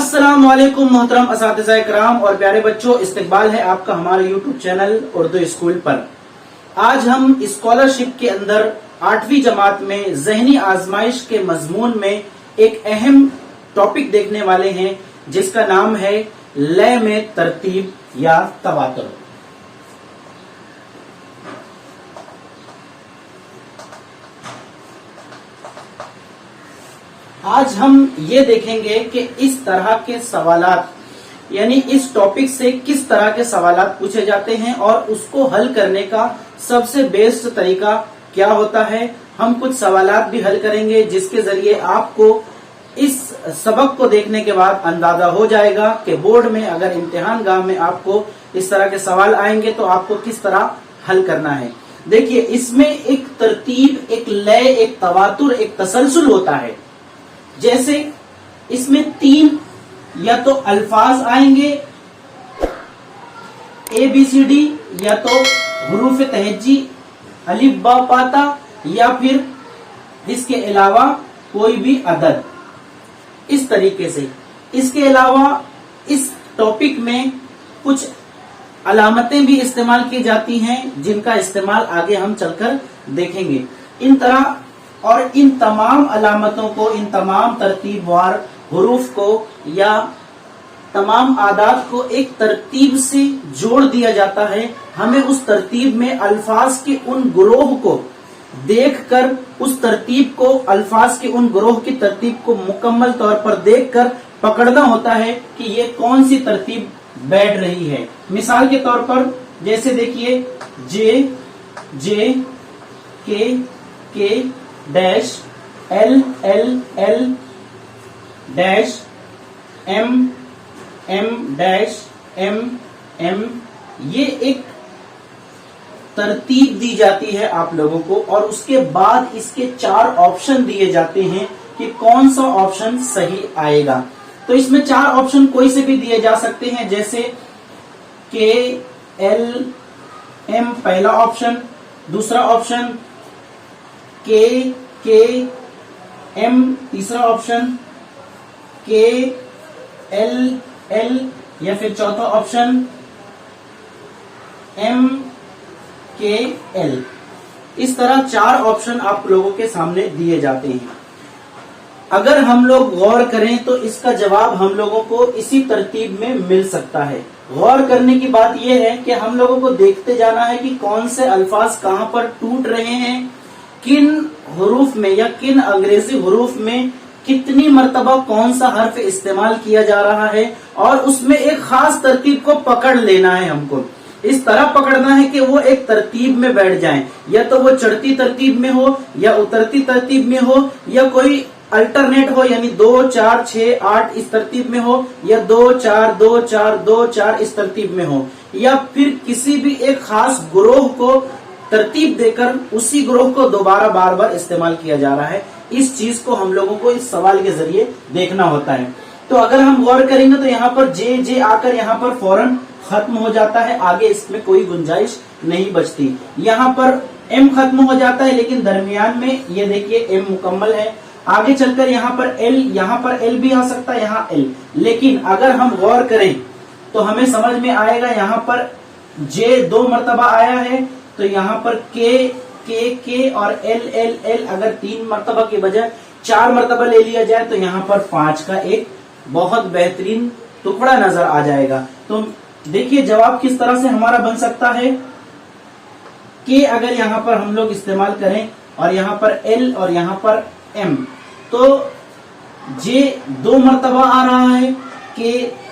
अस्सलाम वालेकुम मोहतरम असातिज़ा इकराम और प्यारे बच्चों, इस्तकबाल है आपका हमारे यूट्यूब चैनल उर्दू स्कूल पर। आज हम स्कॉलरशिप के अंदर 8वीं जमात में ज़हनी आजमाइश के मजमून में एक अहम टॉपिक देखने वाले हैं जिसका नाम है लय में तरतीब या तवातुर। आज हम ये देखेंगे कि इस तरह के सवालात यानी इस टॉपिक से किस तरह के सवालात पूछे जाते हैं और उसको हल करने का सबसे बेस्ट तरीका क्या होता है। हम कुछ सवालात भी हल करेंगे जिसके जरिए आपको इस सबक को देखने के बाद अंदाजा हो जाएगा कि बोर्ड में अगर इम्तिहान गाह में आपको इस तरह के सवाल आएंगे तो आपको किस तरह हल करना है। देखिए, इसमें एक तरतीब, एक लय, एक तवातुर, एक तसलसल होता है। जैसे इसमें 3 या तो अल्फाज आएंगे ABCD, या तो हुरूफ तहज्जी अलिफ बा पाता, या फिर इसके अलावा कोई भी अदद। इस तरीके से इसके अलावा इस टॉपिक में कुछ अलामतें भी इस्तेमाल की जाती हैं जिनका इस्तेमाल आगे हम चलकर देखेंगे। इन तरह और इन तमाम अलामतों को, इन तमाम तरतीबवार हुरूफ को या तमाम आदात को एक तरतीब से जोड़ दिया जाता है। हमें उस तरतीब में अल्फाज के उन ग्रोह को देखकर, उस तरतीब को, अल्फाज के उन ग्रोह की तरतीब को मुकम्मल तौर पर देखकर पकड़ना होता है कि ये कौन सी तरतीब बैठ रही है। मिसाल के तौर पर जैसे देखिए जे के dash L dash M dash M, ये एक तरतीब दी जाती है आप लोगों को और उसके बाद इसके 4 ऑप्शन दिए जाते हैं कि कौन सा ऑप्शन सही आएगा। तो इसमें 4 ऑप्शन कोई से भी दिए जा सकते हैं, जैसे K L M पहला ऑप्शन, दूसरा ऑप्शन K M तीसरा ऑप्शन, K L या फिर चौथा ऑप्शन M K L। इस तरह 4 ऑप्शन आप लोगों के सामने दिए जाते हैं। अगर हम लोग गौर करें तो इसका जवाब हम लोगों को इसी तरतीब में मिल सकता है। गौर करने की बात यह है कि हम लोगों को देखते जाना है कि कौन से अल्फाज कहां पर टूट रहे हैं, किन हुरूफ में या किन अंग्रेजी हुरूफ में कितनी मर्तबा कौन सा हर्फ इस्तेमाल किया जा रहा है, और उसमें एक खास तरतीब को पकड़ लेना है। हमको इस तरह पकड़ना है कि वो एक तरतीब में बैठ जाएं, या तो वो चढ़ती तरतीब में हो या उतरती तरतीब में हो, या कोई अल्टरनेट हो यानी 2 4 6 8 इस तरतीब में हो, या 2 4 2 4 2 4 इस तरतीब में हो, या फिर किसी भी एक खास ग्रोह को तरतीब देकर उसी ग्रोह को दोबारा बार बार इस्तेमाल किया जा रहा है। इस चीज को हम लोगों को इस सवाल के जरिए देखना होता है। तो अगर हम गौर करेंगे तो यहाँ पर जे आकर यहाँ पर फौरन खत्म हो जाता है, आगे इसमें कोई गुंजाइश नहीं बचती। यहाँ पर M खत्म हो जाता है, लेकिन दरमियान में ये देखिए M मुकम्मल है। आगे चलकर यहाँ पर L भी आ सकता है, यहाँ L। लेकिन अगर हम गौर करें तो हमें समझ में आएगा, यहाँ पर J 2 मरतबा आया है, तो यहाँ पर K और L अगर 3 मरतबा के बजाय 4 मरतबा ले लिया जाए तो यहाँ पर 5 का एक बहुत बेहतरीन टुकड़ा नजर आ जाएगा। तो देखिए जवाब किस तरह से हमारा बन सकता है कि अगर यहाँ पर हम लोग इस्तेमाल करें और यहाँ पर L और यहाँ पर M, तो J 2 मरतबा आ रहा है, K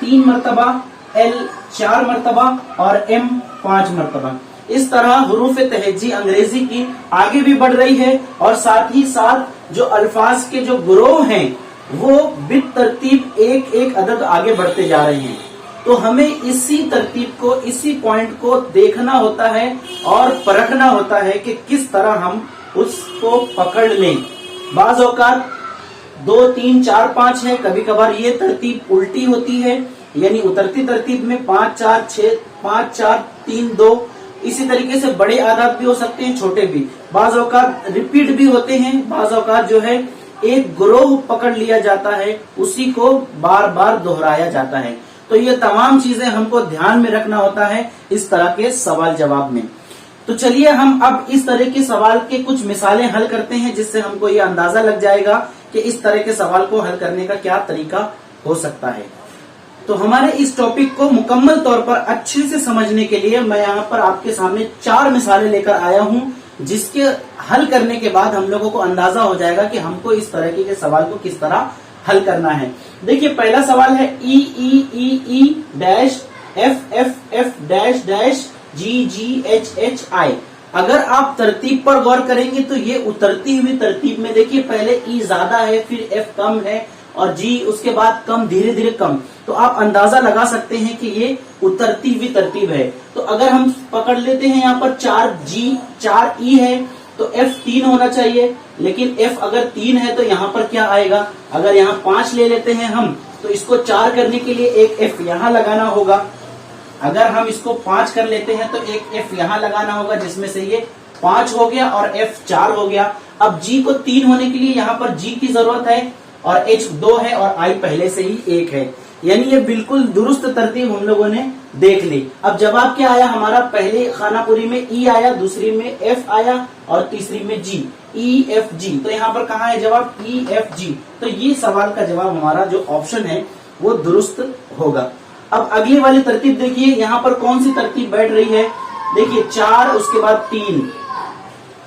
3 मरतबा, L 4 मरतबा और M 5 मरतबा। इस तरह हुरूफ तहज्जी अंग्रेजी की आगे भी बढ़ रही है और साथ ही साथ जो अल्फाज के जो ग्रोह हैं वो बित तरतीब एक एक अदद आगे बढ़ते जा रहे हैं। तो हमें इसी तरतीब को, इसी पॉइंट को देखना होता है और परखना होता है कि किस तरह हम उसको पकड़ लें। बाज औकात 2 3 4 5 है, कभी कभार ये तरतीब उल्टी होती है, यानी उतरती तरतीब में 5 4 6 5 4 3 2। इसी तरीके से बड़े आदात भी हो सकते हैं, छोटे भी। बाज औकात रिपीट भी होते हैं, बाज औकात जो है एक ग्रोह पकड़ लिया जाता है, उसी को बार बार दोहराया जाता है। तो ये तमाम चीजें हमको ध्यान में रखना होता है इस तरह के सवाल जवाब में। तो चलिए हम अब इस तरह के सवाल के कुछ मिसालें हल करते हैं, जिससे हमको ये अंदाजा लग जाएगा कि इस तरह के सवाल को हल करने का क्या तरीका हो सकता है। तो हमारे इस टॉपिक को मुकम्मल तौर पर अच्छे से समझने के लिए मैं यहाँ पर आपके सामने 4 मिसालें लेकर आया हूँ, जिसके हल करने के बाद हम लोगों को अंदाजा हो जाएगा कि हमको इस तरह के सवाल को किस तरह हल करना है। देखिए पहला सवाल है E E E E dash F F F dash dash G G H H I. अगर आप तरतीब पर गौर करेंगे तो ये उतरती हुई तरतीब में, देखिए पहले ई ज्यादा है, फिर एफ कम है और जी उसके बाद कम, धीरे धीरे कम। तो आप अंदाजा लगा सकते हैं कि ये उतरती हुई तरतीब है। तो अगर हम पकड़ लेते हैं यहाँ पर 4 जी 4 ई है तो एफ 3 होना चाहिए, लेकिन एफ अगर 3 है तो यहाँ पर क्या आएगा, अगर यहाँ 5 ले लेते हैं हम तो इसको 4 करने के लिए एक एफ यहाँ लगाना होगा। अगर हम इसको 5 कर लेते हैं तो एक एफ यहाँ लगाना होगा, जिसमें से ये 5 हो गया और एफ 4 हो गया। अब जी को 3 होने के लिए यहाँ पर जी की जरूरत है और एच 2 है और आई पहले से ही 1 है, यानी ये बिल्कुल दुरुस्त तरतीब हम लोगों ने देख ली। अब जवाब क्या आया हमारा, पहले खानापुरी में ई आया, दूसरी में एफ आया और तीसरी में जी, ई एफ जी। तो यहाँ पर कहाँ है जवाब, ई एफ जी। तो ये सवाल का जवाब हमारा जो ऑप्शन है वो दुरुस्त होगा। अब अगली वाली तरतीब देखिए, यहाँ पर कौन सी तरतीब बैठ रही है, देखिए 4 उसके बाद 3,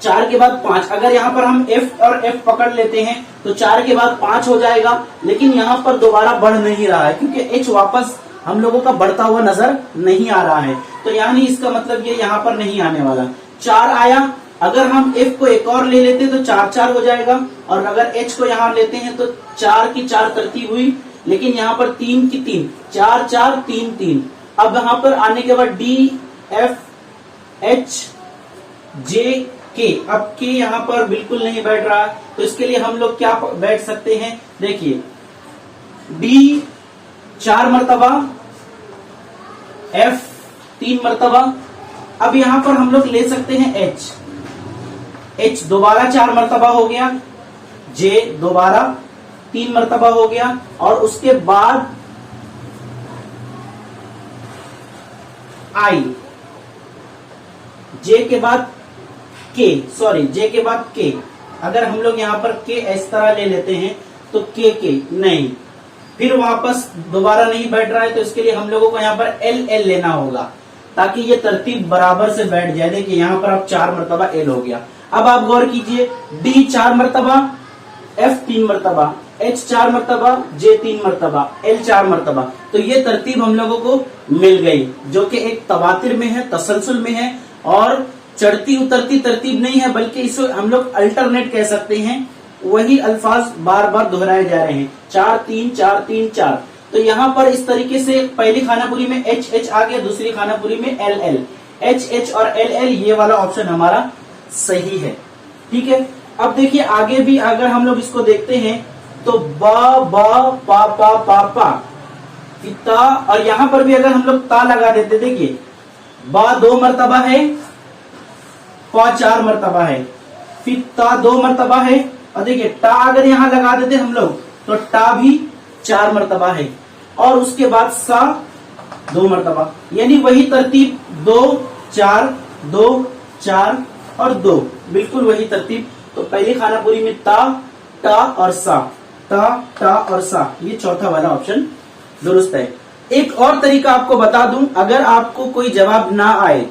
4 के बाद 5। अगर यहाँ पर हम F और F पकड़ लेते हैं तो 4 के बाद 5 हो जाएगा, लेकिन यहाँ पर दोबारा बढ़ नहीं रहा है क्योंकि H वापस हम लोगों का बढ़ता हुआ नजर नहीं आ रहा है। तो यानी इसका मतलब ये यहाँ पर नहीं आने वाला। 4 आया, अगर हम F को एक और ले लेते तो 4 4 हो जाएगा, और अगर H को यहाँ लेते हैं तो 4 की 4 तरतीब हुई, लेकिन यहाँ पर 3 की 3, 4 4 3 3। अब यहाँ पर आने के बाद D F H J K, अब K यहाँ पर बिल्कुल नहीं बैठ रहा, तो इसके लिए हम लोग क्या बैठ सकते हैं, देखिए D 4 मर्तबा, F 3 मर्तबा। अब यहाँ पर हम लोग ले सकते हैं H दोबारा 4 मर्तबा हो गया, J दोबारा 3 मर्तबा हो गया, और उसके बाद I, J के बाद K, J के बाद K। अगर हम लोग यहाँ पर K इस तरह ले लेते हैं तो K नहीं, फिर वापस दोबारा नहीं बैठ रहा है, तो इसके लिए हम लोगों को यहाँ पर L लेना होगा ताकि ये तरतीब बराबर से बैठ जाए। देखिए यहाँ पर अब 4 मर्तबा L हो गया। अब आप गौर कीजिए, D 4 मर्तबा, F 3 मर्तबा, H 4 मर्तबा, J 3 मर्तबा, L 4 मर्तबा। तो ये तरतीब हम लोगों को मिल गई, जो कि एक तवातिर में है, तसलसल में है, और चढ़ती उतरती तरतीब नहीं है, बल्कि इसे हम लोग अल्टरनेट कह सकते हैं। वही अल्फाज बार बार दोहराए जा रहे हैं, 4 3 4 3 4। तो यहाँ पर इस तरीके से पहली खानापुरी में H आ गया, दूसरी खानापुरी में L। H और L, ये वाला ऑप्शन हमारा सही है। ठीक है, अब देखिए आगे भी अगर हम लोग इसको देखते हैं तो बा पा पा ता, और यहाँ पर भी अगर हम लोग ता लगा देते, देखिए बा 2 मर्तबा है, पा 4 मर्तबा है, फिर ता 2 मर्तबा है, और देखिए टा अगर यहाँ लगा देते हम लोग तो टा भी 4 मर्तबा है, और उसके बाद सा 2 मर्तबा, यानी वही तरतीब 2 4 2 4 और 2, बिल्कुल वही तरतीब। तो पहली खानापुरी में ता, टा और सा, टा और सा, ये चौथा वाला ऑप्शन दुरुस्त है। एक और तरीका आपको बता दूं, अगर आपको कोई जवाब ना आए,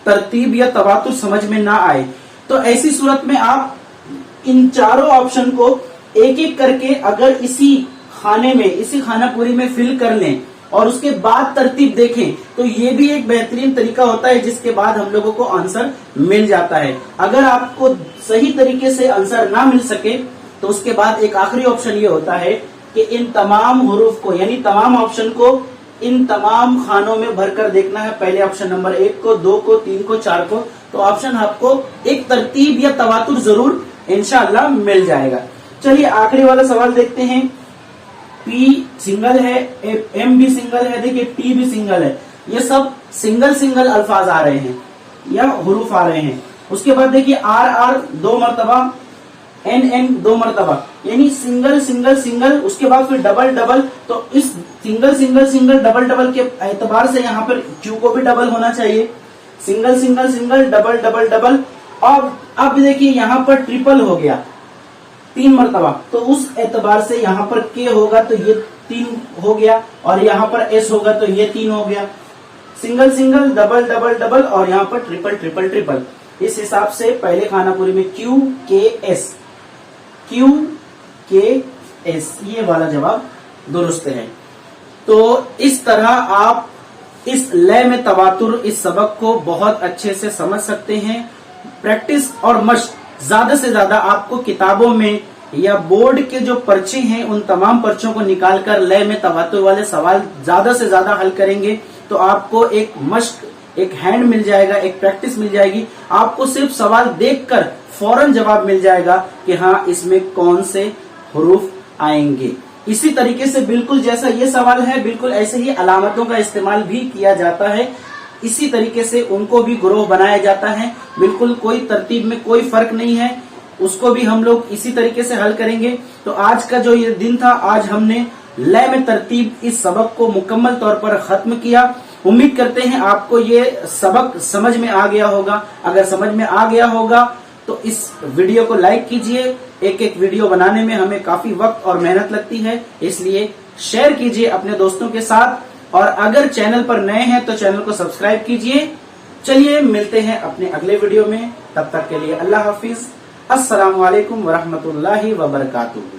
तरतीब या तवातुर समझ में ना आए, तो ऐसी सूरत में आप इन चारों ऑप्शन को एक एक करके अगर इसी खाने में, इसी खानापुरी में फिल कर लें और उसके बाद तरतीब देखें, तो ये भी एक बेहतरीन तरीका होता है, जिसके बाद हम लोगों को आंसर मिल जाता है। अगर आपको सही तरीके से आंसर ना मिल सके तो उसके बाद एक आखिरी ऑप्शन ये होता है कि इन तमाम हुरूफ को, यानी तमाम ऑप्शन को इन तमाम खानों में भरकर देखना है, पहले ऑप्शन नंबर 1 को, 2 को, 3 को, 4 को, तो ऑप्शन आपको एक तरतीब या तवातुर जरूर इंशाअल्लाह मिल जाएगा। चलिए आखिरी वाला सवाल देखते हैं। P सिंगल है, M भी सिंगल है, देखिए T भी सिंगल है, ये सब सिंगल अल्फाज आ रहे हैं या हुरूफ आ रहे हैं। उसके बाद देखिए R 2 मर्तबा, एन एन 2 मरतबा, यानी सिंगल सिंगल सिंगल, उसके बाद फिर डबल डबल। तो इस single single single double double के एतबार से यहाँ पर क्यू को भी डबल होना चाहिए। Single single single double double double. अब देखिए यहाँ पर ट्रिपल हो गया 3 मरतबा, तो उस एतबार से यहाँ पर के होगा तो ये 3 हो गया, और यहाँ पर एस होगा तो ये 3 हो गया। Single single double double double और यहाँ पर ट्रिपल ट्रिपल ट्रिपल। इस हिसाब से पहले खानापुरी में क्यू के एस, क्यू के एस, ये वाला जवाब दुरुस्त है। तो इस तरह आप इस लय में तवातुर इस सबक को बहुत अच्छे से समझ सकते हैं। प्रैक्टिस और मशक ज्यादा से ज्यादा आपको किताबों में या बोर्ड के जो पर्चे हैं उन तमाम पर्चों को निकालकर लय में तवातुर वाले सवाल ज्यादा से ज्यादा हल करेंगे तो आपको एक मशक, एक हैंड मिल जाएगा, एक प्रैक्टिस मिल जाएगी। आपको सिर्फ सवाल देखकर फौरन जवाब मिल जाएगा कि हाँ इसमें कौन से हुरूफ आएंगे। इसी तरीके से बिल्कुल जैसा ये सवाल है, बिल्कुल ऐसे ही अलामतों का इस्तेमाल भी किया जाता है। इसी तरीके से उनको भी ग्रोह बनाया जाता है, बिल्कुल कोई तरतीब में कोई फर्क नहीं है। उसको भी हम लोग इसी तरीके से हल करेंगे। तो आज का जो ये दिन था, आज हमने लय में तरतीब इस सबक को मुकम्मल तौर पर खत्म किया। उम्मीद करते हैं आपको ये सबक समझ में आ गया होगा। अगर समझ में आ गया होगा तो इस वीडियो को लाइक कीजिए। एक एक वीडियो बनाने में हमें काफी वक्त और मेहनत लगती है, इसलिए शेयर कीजिए अपने दोस्तों के साथ। और अगर चैनल पर नए हैं तो चैनल को सब्सक्राइब कीजिए। चलिए मिलते हैं अपने अगले वीडियो में, तब तक के लिए अल्लाह हाफिज। अस्सलामु अलैकुम वरहमतुल्लाहि वबरकातुहू।